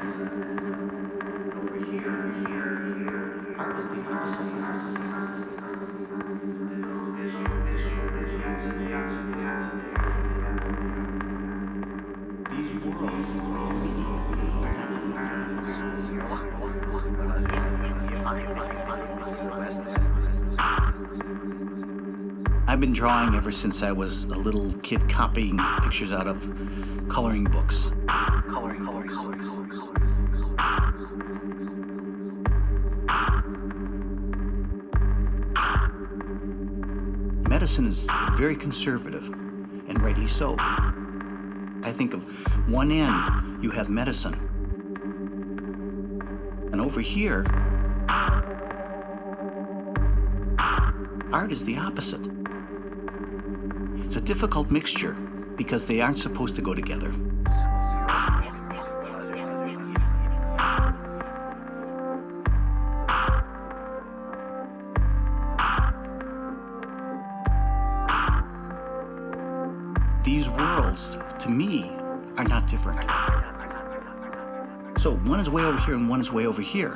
Art is the opposite. These worlds, to me, are not different. I've been drawing ever since I was a little kid, copying pictures out of coloring books. Medicine is very conservative, and rightly so. I think of one end, you have medicine. And over here, art is the opposite. It's a difficult mixture because they aren't supposed to go together. These worlds, to me, are not different. So one is way over here and one is way over here.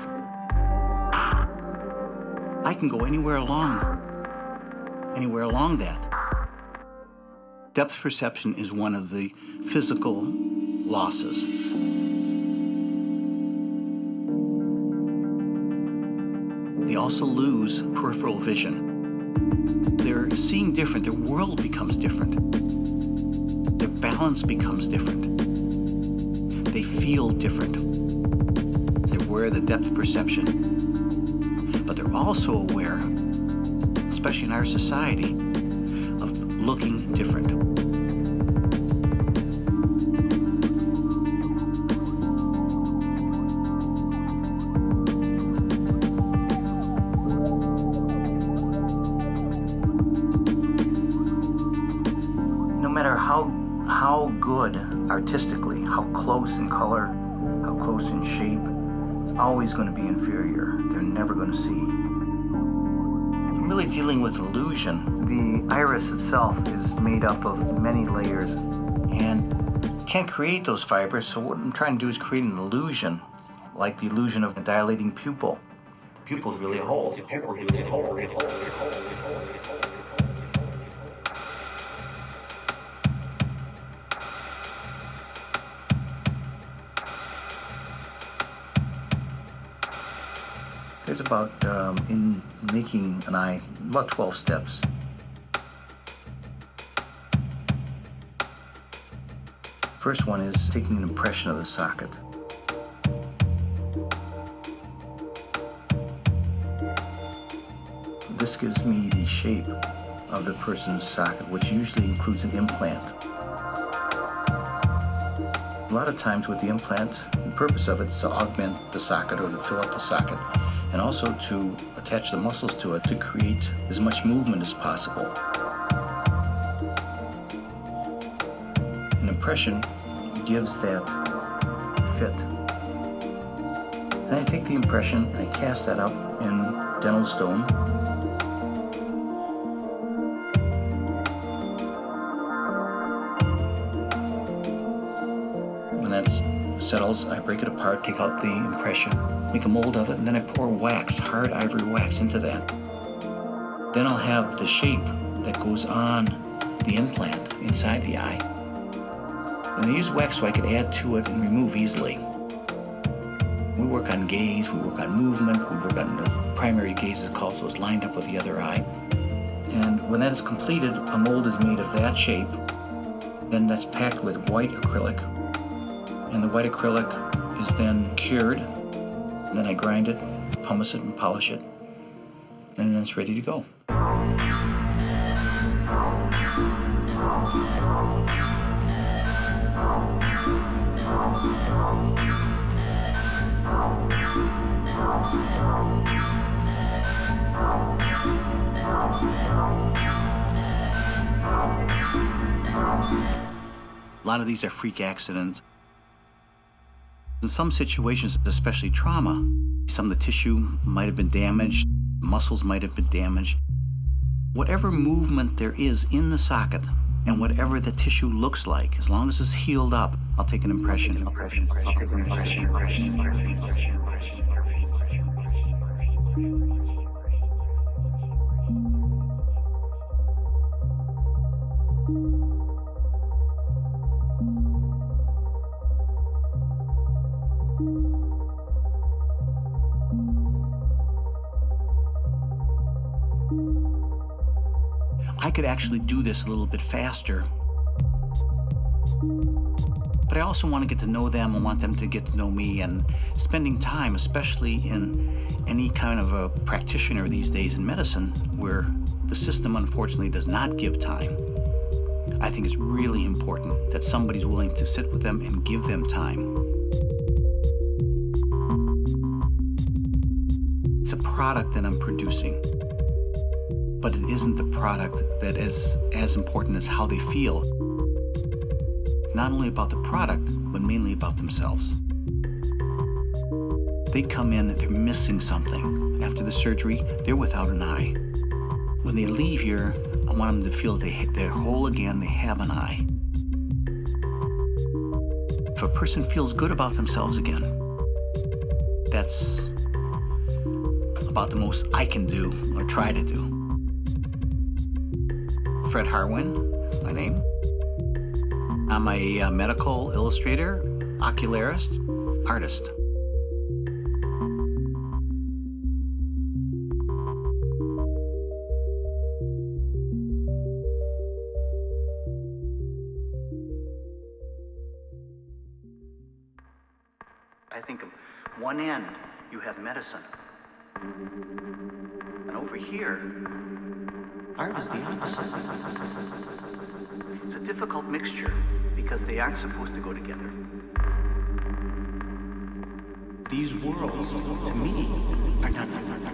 I can go anywhere along that. Depth perception is one of the physical losses. They also lose peripheral vision. They're seeing different, their world becomes different. Their balance becomes different. They feel different. They're aware of the depth perception. But they're also aware, especially in our society, of looking different. No matter how good artistically, how close in color, how close in shape, it's always going to be inferior. They're never going to see. I'm really dealing with illusion. The iris itself is made up of many layers and can't create those fibers, so what I'm trying to do is create an illusion, like the illusion of a dilating pupil. The pupil is really a hole. There's about, in making an eye, about 12 steps. First one is taking an impression of the socket. This gives me the shape of the person's socket, which usually includes an implant. A lot of times with the implant, the purpose of it is to augment the socket or to fill up the socket, and also to attach the muscles to it to create as much movement as possible. An impression gives that fit. Then I take the impression and I cast that up in dental stone. When that settles, I break it apart, take out the impression, make a mold of it, and then I pour wax, hard ivory wax, into that. Then I'll have the shape that goes on the implant inside the eye. And I use wax so I can add to it and remove easily. We work on gaze, we work on movement, we work on the primary gaze is called, so it's lined up with the other eye. And when that is completed, a mold is made of that shape. Then that's packed with white acrylic. And the white acrylic is then cured. And then I grind it, pumice it, and polish it. And then it's ready to go. A lot of these are freak accidents. In some situations, especially trauma, some of the tissue might have been damaged, muscles might have been damaged. Whatever movement there is in the socket And whatever the tissue looks like, as long as it's healed up, I'll take an impression. I could actually do this a little bit faster. But I also want to get to know them. I want them to get to know me, and spending time, especially in any kind of a practitioner these days in medicine, where the system unfortunately does not give time. I think it's really important that somebody's willing to sit with them and give them time. It's a product that I'm producing, but it isn't the product that is as important as how they feel. Not only about the product, but mainly about themselves. They come in, they're missing something. After the surgery, they're without an eye. When they leave here, I want them to feel they're whole again, they have an eye. If a person feels good about themselves again, that's about the most I can do or try to do. Fred Harwin is my name. I'm a medical illustrator, ocularist, artist. I think of one end, you have medicine. And over here, art is the opposite. It's a difficult mixture because they aren't supposed to go together. These worlds, to me, are not different.